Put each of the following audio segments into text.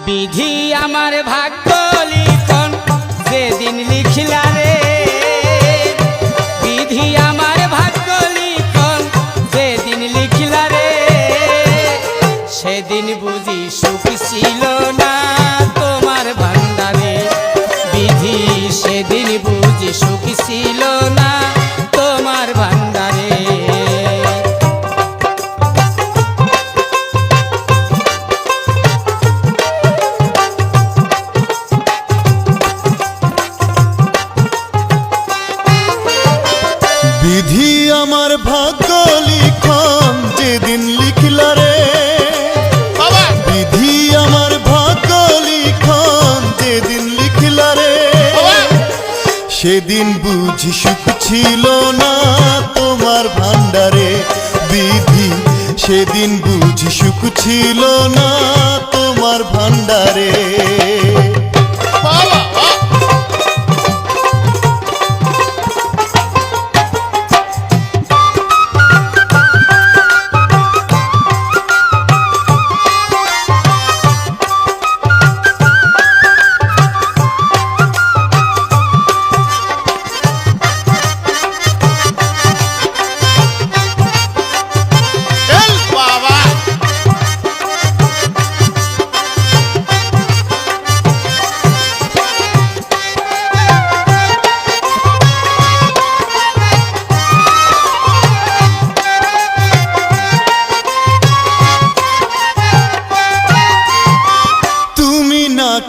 বিধি আমার ভাগ্য লিখন যেদিন লিখিলা রে, বিধি আমার ভাগ্য লিখন যেদিন লিখিলা রে, সেদিন বুঝি সুখ ছিল না তোমার ভান্ডারে। বিধি সেদিন বুঝি সুখ ছিল না তোমার ভান্ডারে। বিধি আমার ভাগ্য লিখন যেদিন লিখলা রে, বিধি আমার ভাগ্য লিখন যেদিন লিখলা রে, সেদিন বুঝি সুখ ছিল না তোমার ভান্ডারে। বিধি সেদিন বুঝি সুখ ছিল না তোমার ভান্ডারে।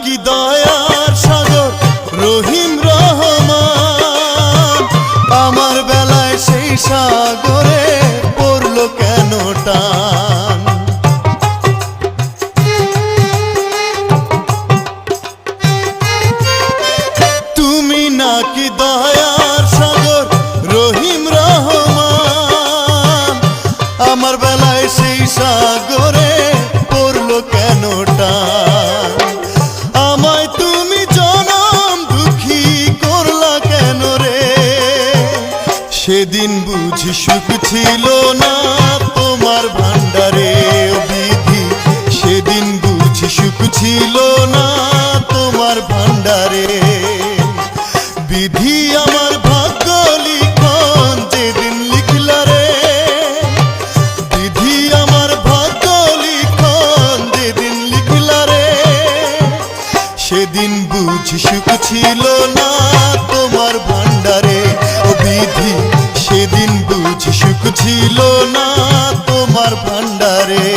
কি দয়ার সাগর রহিম রহমান, আমার বেলায় সেই সাগরে পড়লো কেন টান। তুমি নাকি দয়ার সাগর রহিম রহমান, আমার বেলায় সেই সাগরে পড়লো কেন টান। আমায় তুমি জনম দুঃখী করলা কেন রে, সেদিন বুঝি সুখ ছিল না তোমার ভান্ডারে। বিধি সেদিন বুঝি সুখ ছিল না তোমার ভান্ডারে। বিধি আমার ভাগ্য লিখন যেদিন লিখলা রে, বিধি আমার ভাগ্য লিখন যেদিন লিখলা রে, সেদিন বুঝি সুখ ছিল না তোমার ভান্ডারে। ও বিধি সেদিন বুঝি সুখ ছিল না তোমার ভান্ডারে।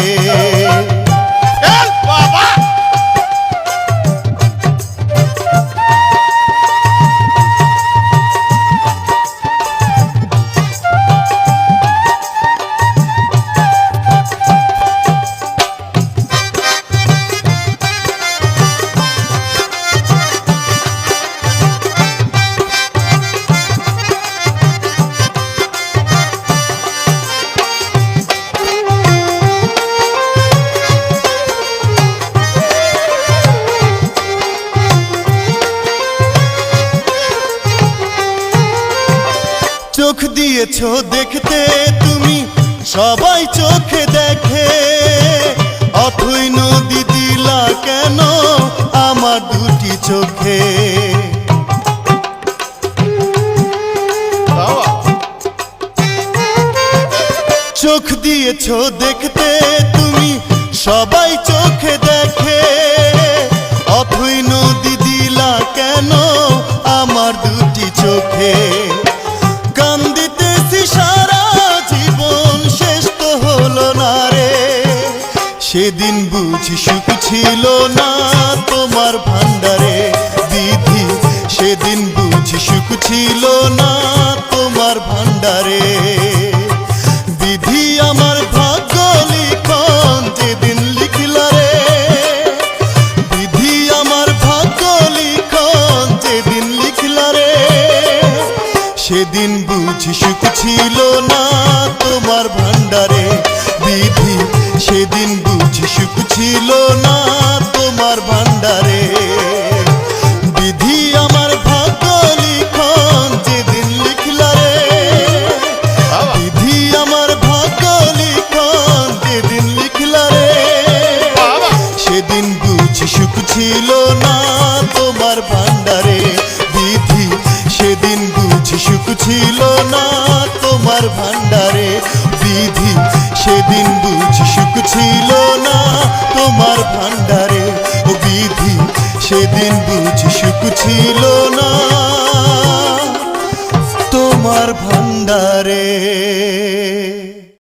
চোখ দিয়েছো দেখতে তুমি সবাই চোখে দেখে, অথই নদী দিলা কেন আমার দুটি চোখে। চোখ দিয়েছো দেখতে তুমি সবাই চোখে দেখে, অথই নদী দিলা কেন আমার দুটি চোখে। কান্দিতেছি সারা জীবন শেষ তো হলো না রে, সেদিন বুঝি সুখ ছিল না তোমার ভান্ডারে। বিধি সেদিন বুঝি সুখ ছিল না তোমার ভান্ডারে। বিধি আমার ভাগ্য লিখন যেদিন লিখলা রে, বিধি আমার ভাগ্য লিখন যেদিন লিখলা রে, সেদিন বুঝি সুখ ছিল না তোমার ভান্ডারে। বিধি সেদিন বুঝি সুখ ছিল না তোমার ভান্ডারে। বিধি আমার ভাগ্য লিখন যেদিন লিখলা রে, বিধি আমার ভাগ্য লিখন যেদিন লিখলা রে, সেদিন বুঝি সুখ ছিল না তোমার ভান্ডারে বিধি সেদিন বুঝি সুখ ছিল না তোমার ভান্ডারে বিধি সেদিন বুঝি সুখ ছিল না তোমার ভান্ডারে ও বিধি সেদিন বুঝি সুখ ছিল না তোমার ভান্ডারে।